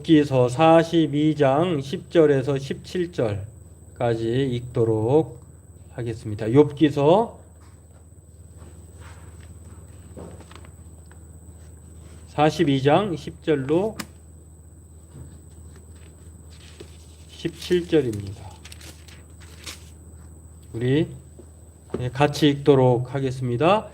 욥기서 42장 10절에서 17절까지 읽도록 하겠습니다. 욥기서 42장 10절로 17절입니다. 우리 같이 읽도록 하겠습니다.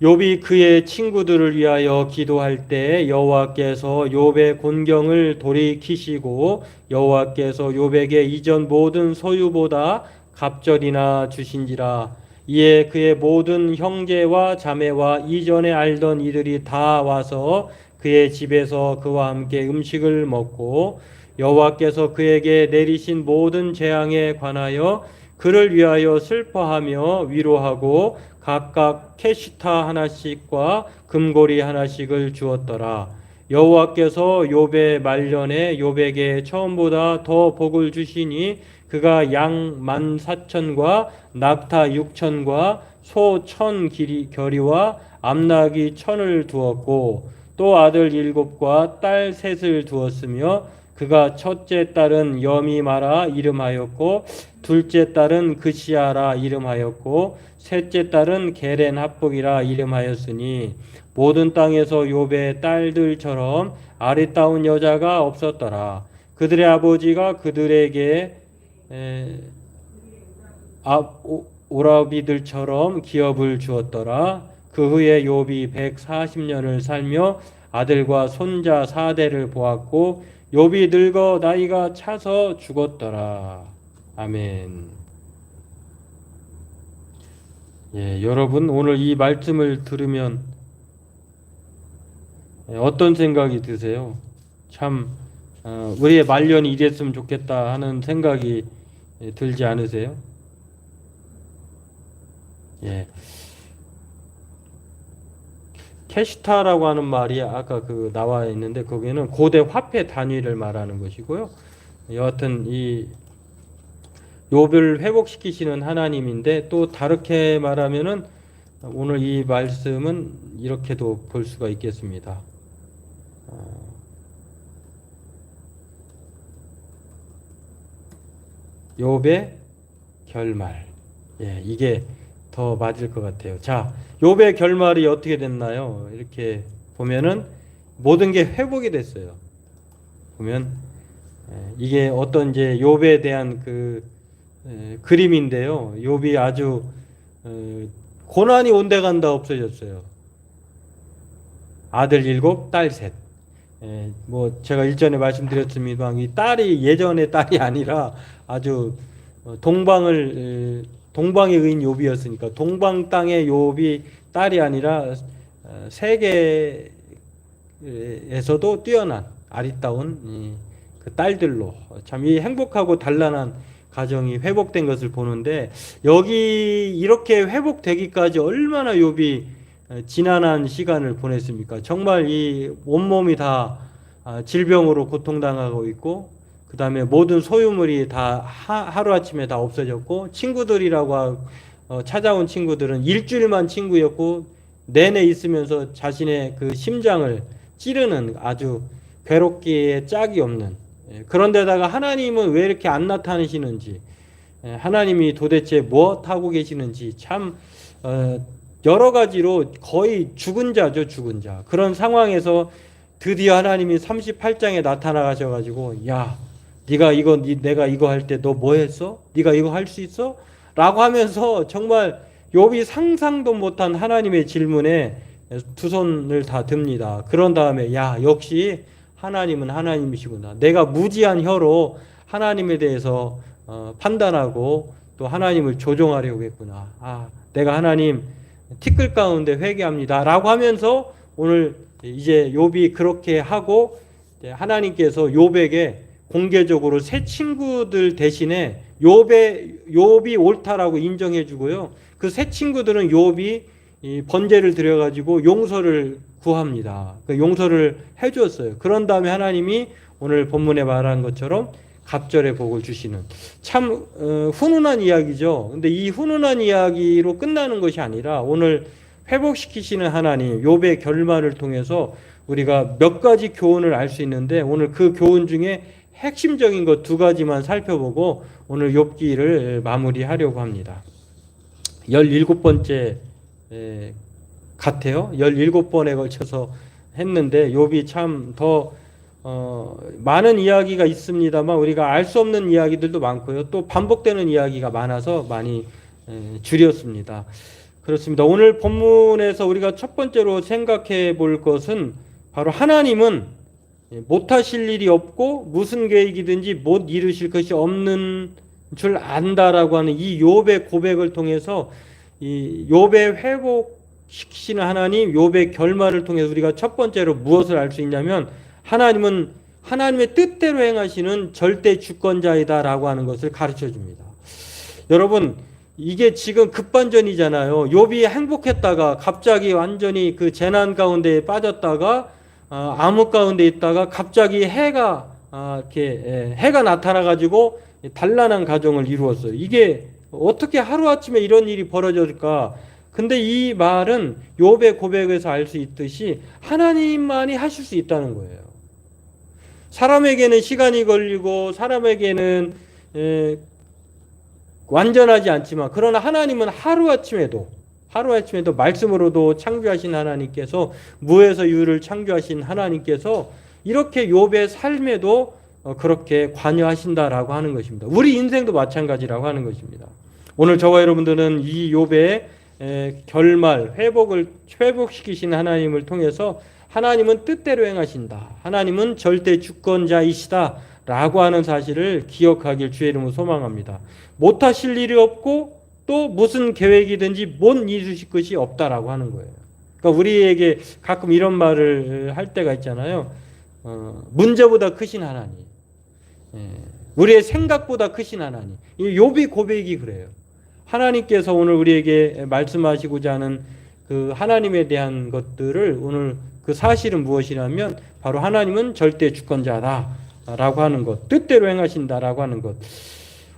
욥이 그의 친구들을 위하여 기도할 때 여호와께서 욥의 곤경을 돌이키시고 여호와께서 욥에게 이전 모든 소유보다 갑절이나 주신지라. 이에 그의 모든 형제와 자매와 이전에 알던 이들이 다 와서 그의 집에서 그와 함께 음식을 먹고 여호와께서 그에게 내리신 모든 재앙에 관하여 그를 위하여 슬퍼하며 위로하고 각각 캐시타 하나씩과 금고리 하나씩을 주었더라. 여호와께서 욥의 말년에 욥에게 처음보다 더 복을 주시니 그가 양 14,000과 낙타 6,000과 소 1,000 겨리와 암나귀 1,000을 두었고 또 아들 7과 딸 3을 두었으며 그가 첫째 딸은 여미마라 이름하였고 둘째 딸은 그시아라 이름하였고 셋째 딸은 게렌합복이라 이름하였으니 모든 땅에서 욥의 딸들처럼 아리따운 여자가 없었더라. 그들의 아버지가 그들에게 오라비들처럼 기업을 주었더라. 그 후에 욥이 140년을 살며 아들과 손자 4대를 보았고 욥이 늙어 나이가 차서 죽었더라. 아멘. 여러분 오늘 이 말씀을 들으면 어떤 생각이 드세요? 참 우리의 말년이 이랬으면 좋겠다 하는 생각이 들지 않으세요? 캐시타라고 하는 말이 아까 나와 있는데 거기는 고대 화폐 단위를 말하는 것이고요. 여하튼 이 욥을 회복시키시는 하나님인데 또 다르게 말하면은 오늘 이 말씀은 이렇게도 볼 수가 있겠습니다. 욥의 결말. 이게 더 맞을 것 같아요. 자, 욥의 결말이 어떻게 됐나요? 이렇게 보면은 모든 게 회복이 됐어요. 보면 이게 어떤 이제 욥에 대한 그림인데요. 욥이 아주 고난이 온데간다 없어졌어요. 아들 7, 딸 3. 뭐 제가 일전에 말씀드렸습니다만 이 딸이 예전의 딸이 아니라 아주 동방의 의인 욥이었으니까 동방 땅의 욥이 딸이 아니라 세계에서도 뛰어난 아리따운 그 딸들로 참 이 행복하고 단란한 가정이 회복된 것을 보는데 여기 이렇게 회복되기까지 얼마나 욥이 지난한 시간을 보냈습니까? 정말 이 온몸이 다 질병으로 고통당하고 있고 그 다음에 모든 소유물이 다 하루아침에 다 없어졌고 친구들이라고 찾아온 친구들은 일주일만 친구였고 내내 있으면서 자신의 그 심장을 찌르는 아주 괴롭기에 짝이 없는 그런데다가 하나님은 왜 이렇게 안 나타나시는지 하나님이 도대체 무엇 하고 계시는지 참 여러 가지로 거의 죽은 자죠, 죽은 자. 그런 상황에서 드디어 하나님이 38장에 나타나 가셔가지고 야 네가 내가 이거 할 때 너 뭐 했어? 네가 이거 할 수 있어? 라고 하면서 정말 욥이 상상도 못한 하나님의 질문에 두 손을 다 듭니다. 그런 다음에 야 역시 하나님은 하나님이시구나. 내가 무지한 혀로 하나님에 대해서 판단하고 또 하나님을 조종하려고 했구나. 내가 하나님 티끌 가운데 회개합니다. 라고 하면서 오늘 이제 욥이 그렇게 하고 하나님께서 욥에게 공개적으로 새 친구들 대신에 욥이 옳다라고 인정해 주고요. 그 새 친구들은 욥이 번제를 드려가지고 용서를 구합니다. 그 용서를 해주었어요. 그런 다음에 하나님이 오늘 본문에 말한 것처럼 갑절의 복을 주시는 참 훈훈한 이야기죠. 근데 이 훈훈한 이야기로 끝나는 것이 아니라 오늘 회복시키시는 하나님 욥의 결말을 통해서 우리가 몇 가지 교훈을 알 수 있는데 오늘 그 교훈 중에 핵심적인 것 두 가지만 살펴보고 오늘 욥기를 마무리하려고 합니다. 17번째 같아요. 17번에 걸쳐서 했는데 욥이 참 더 많은 이야기가 있습니다만 우리가 알 수 없는 이야기들도 많고요. 또 반복되는 이야기가 많아서 많이 줄였습니다. 그렇습니다. 오늘 본문에서 우리가 첫 번째로 생각해 볼 것은 바로 하나님은 못하실 일이 없고 무슨 계획이든지 못 이루실 것이 없는 줄 안다라고 하는 이 욥의 고백을 통해서 이 욥의 회복시키시는 하나님, 욥의 결말을 통해서 우리가 첫 번째로 무엇을 알 수 있냐면 하나님은 하나님의 뜻대로 행하시는 절대 주권자이다라고 하는 것을 가르쳐 줍니다. 여러분, 이게 지금 급반전이잖아요. 욥이 행복했다가 갑자기 완전히 그 재난 가운데 빠졌다가 암흑 가운데 있다가 갑자기 해가 해가 나타나 가지고 단란한 가정을 이루었어요. 이게 어떻게 하루아침에 이런 일이 벌어질까? 근데 이 말은 욥의 고백에서 알 수 있듯이 하나님만이 하실 수 있다는 거예요. 사람에게는 시간이 걸리고 사람에게는 완전하지 않지만 그러나 하나님은 하루아침에도 말씀으로도 창조하신 하나님께서 무에서 유를 창조하신 하나님께서 이렇게 욥의 삶에도 그렇게 관여하신다라고 하는 것입니다. 우리 인생도 마찬가지라고 하는 것입니다. 오늘 저와 여러분들은 이 욥의 결말, 회복시키신 하나님을 통해서 하나님은 뜻대로 행하신다. 하나님은 절대 주권자이시다. 라고 하는 사실을 기억하길 주의 이름으로 소망합니다. 못하실 일이 없고 또 무슨 계획이든지 못 이루실 것이 없다라고 하는 거예요. 그러니까 우리에게 가끔 이런 말을 할 때가 있잖아요. 문제보다 크신 하나님. 우리의 생각보다 크신 하나님. 이 욥의 고백이 그래요. 하나님께서 오늘 우리에게 말씀하시고자 하는 그 하나님에 대한 것들을 오늘 그 사실은 무엇이냐면 바로 하나님은 절대 주권자다라고 하는 것, 뜻대로 행하신다라고 하는 것.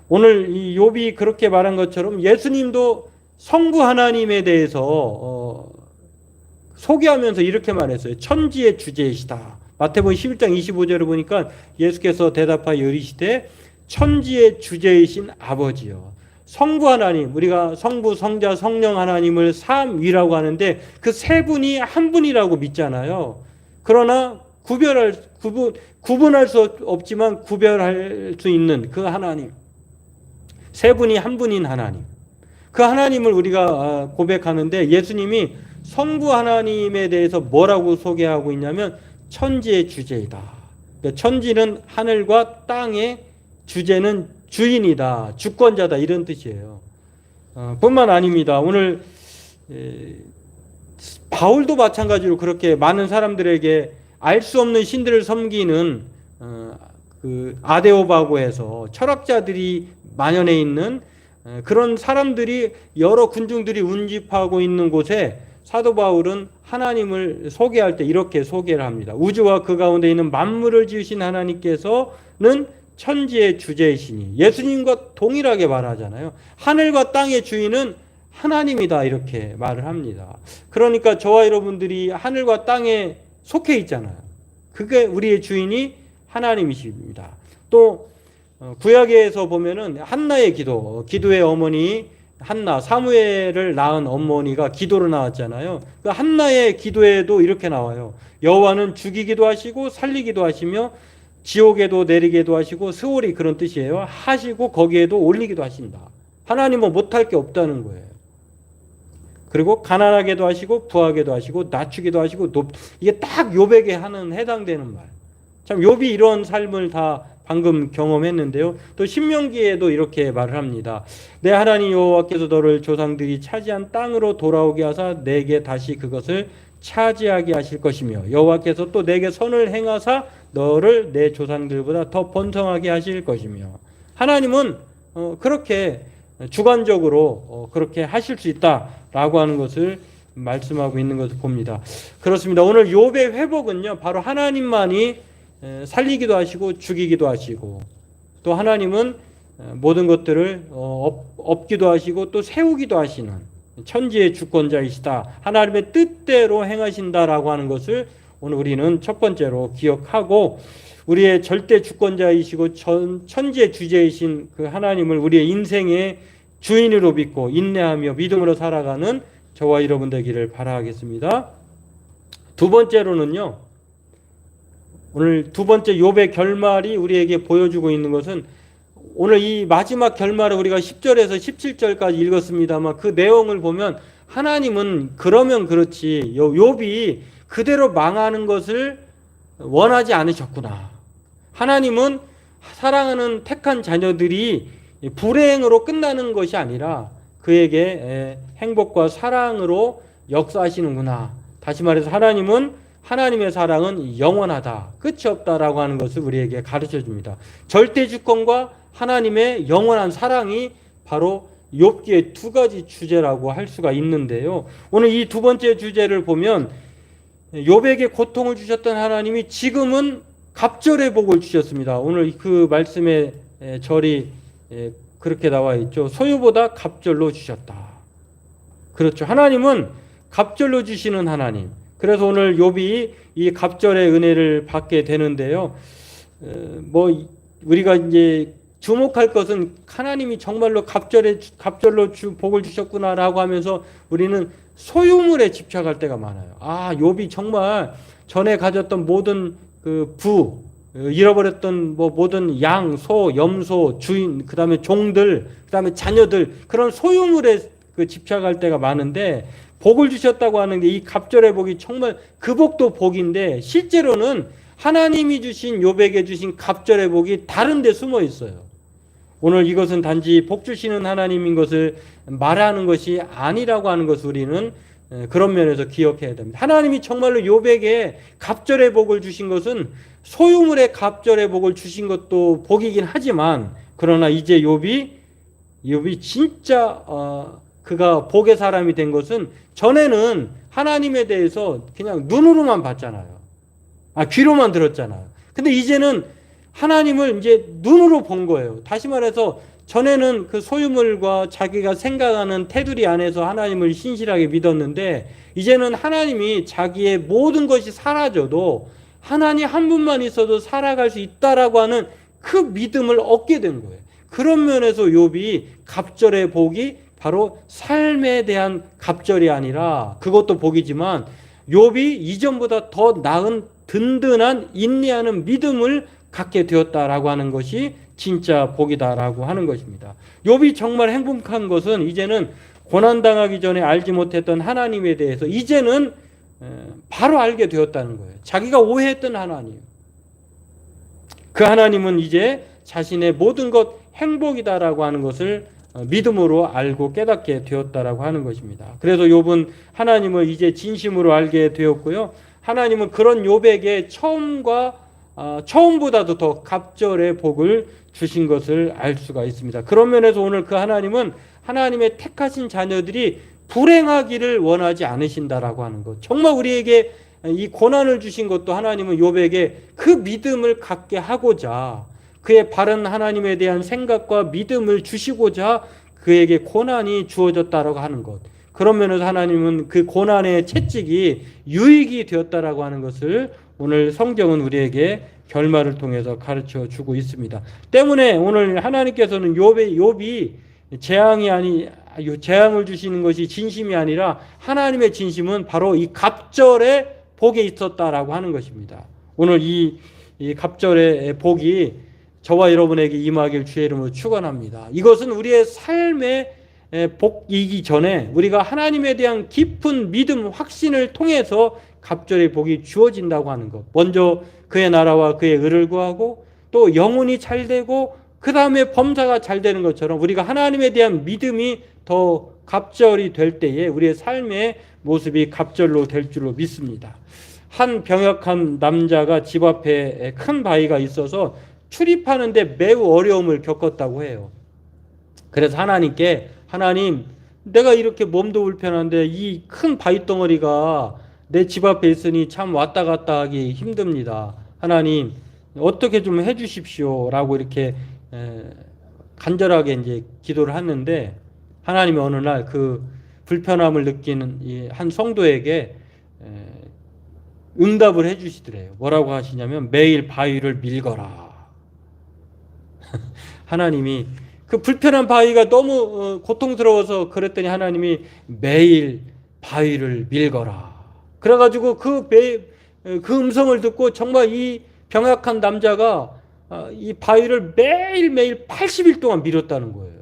오늘 이 욥이 그렇게 말한 것처럼 예수님도 성부 하나님에 대해서 소개하면서 이렇게 말했어요. 천지의 주제이시다. 마태복음 11장 25절을 보니까 예수께서 대답하여 이르시되 천지의 주제이신 아버지요. 성부 하나님, 우리가 성부, 성자, 성령 하나님을 삼위라고 하는데 그 세 분이 한 분이라고 믿잖아요. 그러나 구분할 수 없지만 구별할 수 있는 그 하나님. 세 분이 한 분인 하나님. 그 하나님을 우리가 고백하는데 예수님이 성부 하나님에 대해서 뭐라고 소개하고 있냐면 천지의 주제이다. 천지는 하늘과 땅의 주제는 주인이다, 주권자다 이런 뜻이에요. 뿐만 아닙니다. 오늘 바울도 마찬가지로 그렇게 많은 사람들에게 알 수 없는 신들을 섬기는 그 아데오바고에서 철학자들이 만연해 있는 그런 사람들이 여러 군중들이 운집하고 있는 곳에 사도 바울은 하나님을 소개할 때 이렇게 소개를 합니다. 우주와 그 가운데 있는 만물을 지으신 하나님께서는 천지의 주제이시니 예수님과 동일하게 말하잖아요. 하늘과 땅의 주인은 하나님이다 이렇게 말을 합니다. 그러니까 저와 여러분들이 하늘과 땅에 속해 있잖아요. 그게 우리의 주인이 하나님이십니다. 또 구약에서 보면은 한나의 기도의 어머니 한나, 사무엘을 낳은 어머니가 기도로 나왔잖아요. 그 한나의 기도에도 이렇게 나와요. 여호와는 죽이기도 하시고 살리기도 하시며 지옥에도 내리기도 하시고 스월이 그런 뜻이에요. 하시고 거기에도 올리기도 하신다. 하나님은 못할 게 없다는 거예요. 그리고 가난하게도 하시고 부하게도 하시고 낮추기도 하시고 이게 딱 욥에게 하는 해당되는 말. 참 욥이 이런 삶을 다 방금 경험했는데요. 또 신명기에도 이렇게 말을 합니다. 내 하나님 여호와께서 너를 조상들이 차지한 땅으로 돌아오게 하사 내게 다시 그것을 차지하게 하실 것이며 여호와께서 또 내게 선을 행하사 너를 내 조상들보다 더 번성하게 하실 것이며 하나님은 그렇게 주관적으로 그렇게 하실 수 있다라고 하는 것을 말씀하고 있는 것을 봅니다. 그렇습니다. 오늘 욥의 회복은요 바로 하나님만이 살리기도 하시고 죽이기도 하시고 또 하나님은 모든 것들을 엎기도 하시고 또 세우기도 하시는 천지의 주권자이시다. 하나님의 뜻대로 행하신다라고 하는 것을 오늘 우리는 첫 번째로 기억하고 우리의 절대 주권자이시고 천지의 주제이신 그 하나님을 우리의 인생의 주인으로 믿고 인내하며 믿음으로 살아가는 저와 여러분 되기를 바라겠습니다. 두 번째로는요. 오늘 두 번째 욥의 결말이 우리에게 보여주고 있는 것은 오늘 이 마지막 결말을 우리가 10절에서 17절까지 읽었습니다만 그 내용을 보면 하나님은 그러면 그렇지 욥이 그대로 망하는 것을 원하지 않으셨구나. 하나님은 사랑하는 택한 자녀들이 불행으로 끝나는 것이 아니라 그에게 행복과 사랑으로 역사하시는구나. 다시 말해서 하나님의 사랑은 영원하다. 끝이 없다라고 하는 것을 우리에게 가르쳐 줍니다. 절대 주권과 하나님의 영원한 사랑이 바로 욥기의 두 가지 주제라고 할 수가 있는데요. 오늘 이 두 번째 주제를 보면 욥에게 고통을 주셨던 하나님이 지금은 갑절의 복을 주셨습니다. 오늘 그 말씀의 절이 그렇게 나와 있죠. 소유보다 갑절로 주셨다. 그렇죠. 하나님은 갑절로 주시는 하나님. 그래서 오늘 욥이 이 갑절의 은혜를 받게 되는데요. 우리가 이제 주목할 것은 하나님이 정말로 갑절로 복을 주셨구나라고 하면서 우리는 소유물에 집착할 때가 많아요. 욥이 정말 전에 가졌던 모든 잃어버렸던 모든 양, 소, 염소, 주인, 그 다음에 종들, 그 다음에 자녀들, 그런 소유물에 집착할 때가 많은데 복을 주셨다고 하는 게 이 갑절의 복이 정말 그 복도 복인데 실제로는 하나님이 주신 욥에게 주신 갑절의 복이 다른 데 숨어 있어요. 오늘 이것은 단지 복 주시는 하나님인 것을 말하는 것이 아니라고 하는 것을 우리는 그런 면에서 기억해야 됩니다. 하나님이 정말로 욥에게 갑절의 복을 주신 것은 소유물의 갑절의 복을 주신 것도 복이긴 하지만 그러나 이제 욥이 진짜 그가 복의 사람이 된 것은 전에는 하나님에 대해서 그냥 눈으로만 봤잖아요. 귀로만 들었잖아요. 근데 이제는 하나님을 이제 눈으로 본 거예요. 다시 말해서 전에는 그 소유물과 자기가 생각하는 테두리 안에서 하나님을 신실하게 믿었는데 이제는 하나님이 자기의 모든 것이 사라져도 하나님 한 분만 있어도 살아갈 수 있다라고 하는 그 믿음을 얻게 된 거예요. 그런 면에서 욥이 갑절의 복이 바로 삶에 대한 갑절이 아니라 그것도 복이지만 욥이 이전보다 더 나은 든든한 인내하는 믿음을 갖게 되었다라고 하는 것이 진짜 복이다라고 하는 것입니다. 욥이 정말 행복한 것은 이제는 고난당하기 전에 알지 못했던 하나님에 대해서 이제는 바로 알게 되었다는 거예요. 자기가 오해했던 하나님. 그 하나님은 이제 자신의 모든 것 행복이다라고 하는 것을 믿음으로 알고 깨닫게 되었다라고 하는 것입니다. 그래서 욥은 하나님을 이제 진심으로 알게 되었고요. 하나님은 그런 욥에게 처음보다도 더 갑절의 복을 주신 것을 알 수가 있습니다. 그런 면에서 오늘 그 하나님은 하나님의 택하신 자녀들이 불행하기를 원하지 않으신다라고 하는 것. 정말 우리에게 이 고난을 주신 것도 하나님은 욥에게 그 믿음을 갖게 하고자 그의 바른 하나님에 대한 생각과 믿음을 주시고자 그에게 고난이 주어졌다라고 하는 것. 그런 면에서 하나님은 그 고난의 채찍이 유익이 되었다라고 하는 것을 오늘 성경은 우리에게 결말을 통해서 가르쳐 주고 있습니다. 때문에 오늘 하나님께서는 욥이 재앙을 주시는 것이 진심이 아니라 하나님의 진심은 바로 이 갑절의 복에 있었다라고 하는 것입니다. 오늘 이 갑절의 복이 저와 여러분에게 임하길 주의 이름으로 축원합니다. 이것은 우리의 삶의 복이기 전에 우리가 하나님에 대한 깊은 믿음, 확신을 통해서 갑절의 복이 주어진다고 하는 것. 먼저 그의 나라와 그의 의를 구하고 또 영혼이 잘 되고 그 다음에 범사가 잘 되는 것처럼 우리가 하나님에 대한 믿음이 더 갑절이 될 때에 우리의 삶의 모습이 갑절로 될 줄로 믿습니다. 한 병약한 남자가 집 앞에 큰 바위가 있어서 출입하는데 매우 어려움을 겪었다고 해요. 그래서 하나님께 하나님, 내가 이렇게 몸도 불편한데 이 큰 바위 덩어리가 내 집 앞에 있으니 참 왔다 갔다 하기 힘듭니다. 하나님, 어떻게 좀 해주십시오. 라고 이렇게 간절하게 이제 기도를 했는데 하나님이 어느 날 그 불편함을 느끼는 이 한 성도에게 응답을 해주시더래요. 뭐라고 하시냐면 매일 바위를 밀거라. 하나님이 그 불편한 바위가 너무 고통스러워서 그랬더니 하나님이 매일 바위를 밀거라. 그래가지고 그 음성을 듣고 정말 이 병약한 남자가 이 바위를 매일매일 80일 동안 밀었다는 거예요.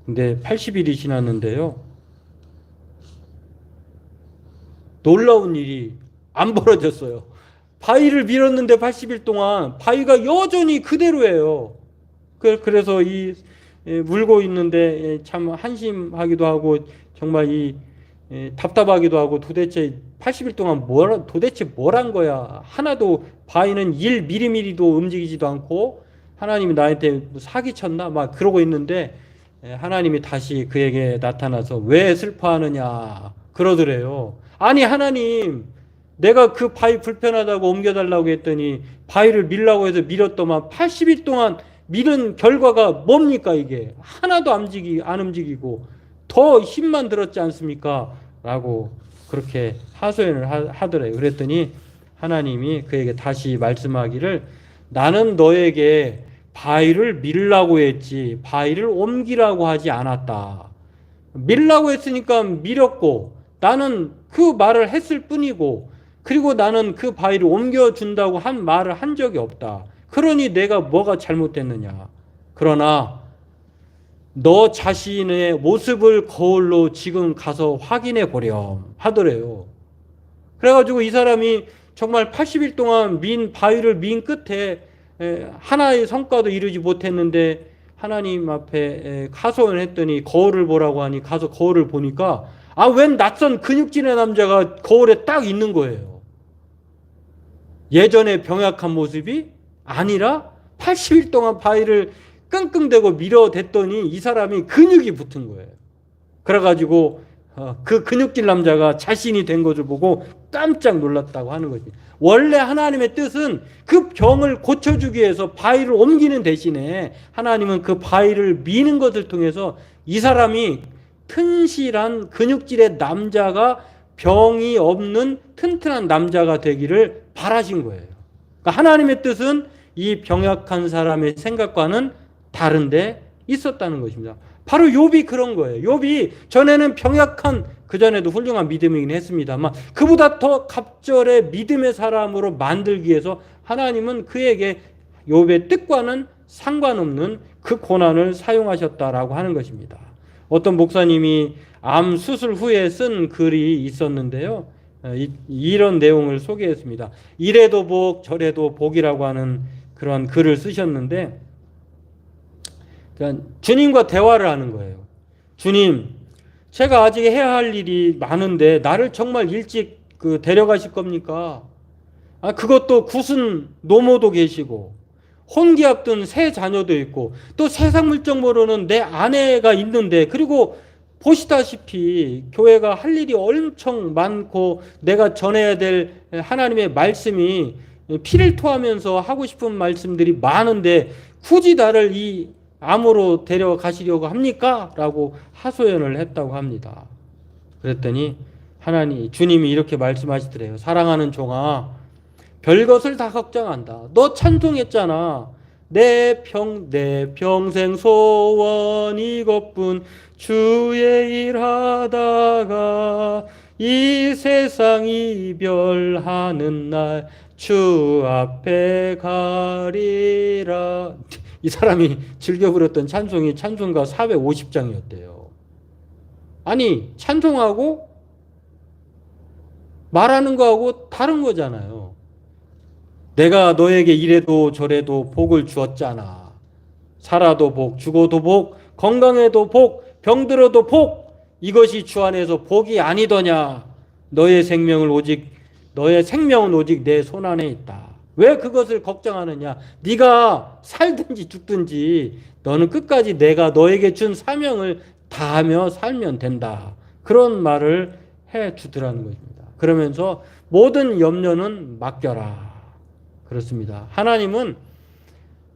근데 80일이 지났는데요. 놀라운 일이 안 벌어졌어요. 바위를 밀었는데 80일 동안 바위가 여전히 그대로예요. 그래서 이 물고 있는데 참 한심하기도 하고 정말 이 답답하기도 하고 도대체 80일 동안 도대체 뭘 한 거야. 하나도 바위는 1mm도 움직이지도 않고 하나님이 나한테 사기쳤나 막 그러고 있는데 하나님이 다시 그에게 나타나서 왜 슬퍼하느냐 그러더래요. 아니 하나님 내가 그 바위 불편하다고 옮겨달라고 했더니 바위를 밀라고 해서 밀었더만 80일 동안 밀은 결과가 뭡니까 이게. 하나도 안 움직이고 더 힘만 들었지 않습니까? 라고 그렇게 하소연을 하더래요. 그랬더니 하나님이 그에게 다시 말씀하기를 나는 너에게 바위를 밀라고 했지 바위를 옮기라고 하지 않았다. 밀라고 했으니까 밀었고 나는 그 말을 했을 뿐이고 그리고 나는 그 바위를 옮겨준다고 한 말을 한 적이 없다. 그러니 내가 뭐가 잘못됐느냐. 그러나 너 자신의 모습을 거울로 지금 가서 확인해 보렴 하더래요. 그래가지고 이 사람이 정말 80일 동안 바위를 민 끝에 하나의 성과도 이루지 못했는데 하나님 앞에 하소연을 했더니 거울을 보라고 하니 가서 거울을 보니까 웬 낯선 근육질의 남자가 거울에 딱 있는 거예요. 예전의 병약한 모습이 아니라 80일 동안 바위를 끙끙대고 밀어댔더니 이 사람이 근육이 붙은 거예요. 그래가지고 그 근육질 남자가 자신이 된 것을 보고 깜짝 놀랐다고 하는 거지. 원래 하나님의 뜻은 그 병을 고쳐주기 위해서 바위를 옮기는 대신에 하나님은 그 바위를 미는 것을 통해서 이 사람이 튼실한 근육질의 남자가 병이 없는 튼튼한 남자가 되기를 바라신 거예요. 그러니까 하나님의 뜻은 이 병약한 사람의 생각과는 다른데 있었다는 것입니다. 바로 욥이 그런 거예요. 욥이 전에는 병약한 그전에도 훌륭한 믿음이긴 했습니다만 그보다 더 갑절의 믿음의 사람으로 만들기 위해서 하나님은 그에게 욥의 뜻과는 상관없는 그 고난을 사용하셨다라고 하는 것입니다. 어떤 목사님이 암 수술 후에 쓴 글이 있었는데요. 이런 내용을 소개했습니다. 이래도 복 저래도 복이라고 하는 그런 글을 쓰셨는데 그러니까 주님과 대화를 하는 거예요. 주님, 제가 아직 해야 할 일이 많은데 나를 정말 일찍 데려가실 겁니까? 그것도 굳은 노모도 계시고 혼기 앞둔 세 자녀도 있고 또 세상 물정 모르는 내 아내가 있는데 그리고 보시다시피 교회가 할 일이 엄청 많고 내가 전해야 될 하나님의 말씀이 피를 토하면서 하고 싶은 말씀들이 많은데 굳이 나를 이 암으로 데려가시려고 합니까? 라고 하소연을 했다고 합니다. 그랬더니 주님이 이렇게 말씀하시더래요. 사랑하는 종아, 별것을 다 걱정한다. 너 찬송했잖아. 내 평생 소원 이것뿐 주의 일 하다가 이 세상 이별하는 날 주 앞에 가리라. 이 사람이 즐겨 부렸던 찬송이 찬송가 450장이었대요. 아니 찬송하고 말하는 거하고 다른 거잖아요. 내가 너에게 이래도 저래도 복을 주었잖아. 살아도 복, 죽어도 복, 건강해도 복, 병들어도 복. 이것이 주 안에서 복이 아니더냐. 너의 생명은 오직 내 손 안에 있다. 왜 그것을 걱정하느냐. 네가 살든지 죽든지 너는 끝까지 내가 너에게 준 사명을 다하며 살면 된다. 그런 말을 해주더라는 것입니다. 그러면서 모든 염려는 맡겨라. 그렇습니다. 하나님은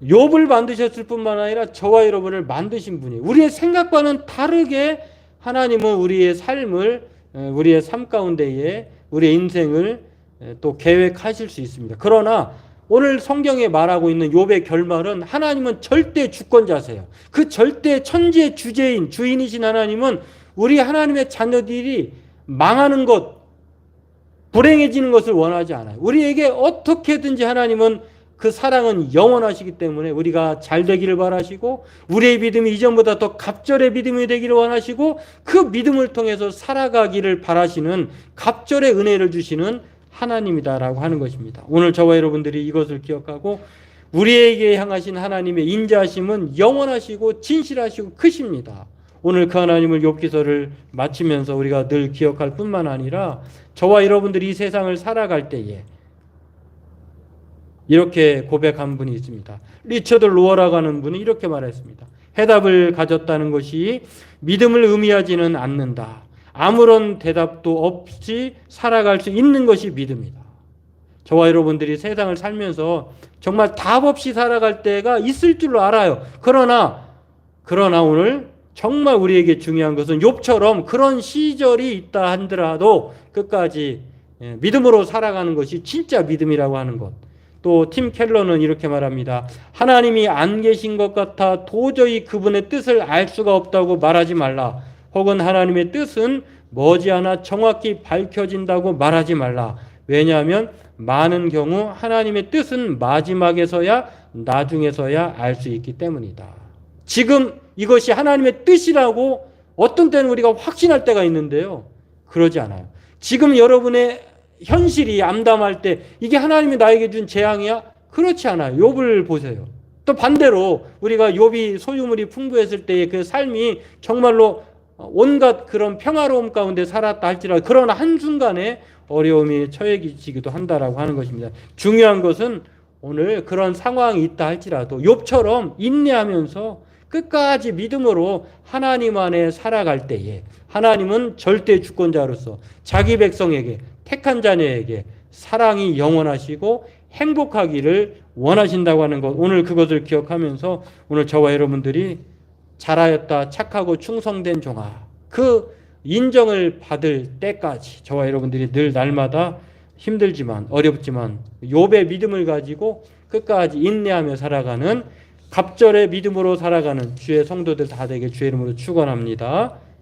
욥을 만드셨을 뿐만 아니라 저와 여러분을 만드신 분이 우리의 생각과는 다르게 하나님은 우리의 삶을 우리의 삶 가운데에 우리의 인생을 또 계획하실 수 있습니다. 그러나 오늘 성경에 말하고 있는 욥의 결말은 하나님은 절대 주권자세요. 그 절대 천지의 주제인 주인이신 하나님은 우리 하나님의 자녀들이 망하는 것, 불행해지는 것을 원하지 않아요. 우리에게 어떻게든지 하나님은 그 사랑은 영원하시기 때문에 우리가 잘 되기를 바라시고 우리의 믿음이 이전보다 더 갑절의 믿음이 되기를 원하시고 그 믿음을 통해서 살아가기를 바라시는 갑절의 은혜를 주시는 하나님이다라고 하는 것입니다. 오늘 저와 여러분들이 이것을 기억하고 우리에게 향하신 하나님의 인자하심은 영원하시고 진실하시고 크십니다. 오늘 그 하나님을 욥기서를 마치면서 우리가 늘 기억할 뿐만 아니라 저와 여러분들이 이 세상을 살아갈 때에 이렇게 고백한 분이 있습니다. 리처드 로어라고 하는 분이 이렇게 말했습니다. 해답을 가졌다는 것이 믿음을 의미하지는 않는다. 아무런 대답도 없이 살아갈 수 있는 것이 믿음이다. 저와 여러분들이 세상을 살면서 정말 답 없이 살아갈 때가 있을 줄로 알아요. 그러나 오늘 정말 우리에게 중요한 것은 욥처럼 그런 시절이 있다 하더라도 끝까지 믿음으로 살아가는 것이 진짜 믿음이라고 하는 것. 또 팀 켈러는 이렇게 말합니다. 하나님이 안 계신 것 같아 도저히 그분의 뜻을 알 수가 없다고 말하지 말라. 혹은 하나님의 뜻은 머지않아 정확히 밝혀진다고 말하지 말라. 왜냐하면 많은 경우 하나님의 뜻은 마지막에서야 나중에서야 알 수 있기 때문이다. 지금 이것이 하나님의 뜻이라고 어떤 때는 우리가 확신할 때가 있는데요. 그러지 않아요. 지금 여러분의 현실이 암담할 때 이게 하나님이 나에게 준 재앙이야? 그렇지 않아요. 욥을 보세요. 또 반대로 우리가 욥이 소유물이 풍부했을 때의 그 삶이 정말로 온갖 그런 평화로움 가운데 살았다 할지라도 그러나 한순간에 어려움이 처해지기도 한다라고 하는 것입니다. 중요한 것은 오늘 그런 상황이 있다 할지라도 욥처럼 인내하면서 끝까지 믿음으로 하나님 안에 살아갈 때에 하나님은 절대 주권자로서 자기 백성에게 택한 자녀에게 사랑이 영원하시고 행복하기를 원하신다고 하는 것, 오늘 그것을 기억하면서 오늘 저와 여러분들이 잘하였다 착하고 충성된 종아, 그 인정을 받을 때까지 저와 여러분들이 늘 날마다 힘들지만 어렵지만 욥의 믿음을 가지고 끝까지 인내하며 살아가는 갑절의 믿음으로 살아가는 주의 성도들 다 되게 주의 이름으로 축원합니다.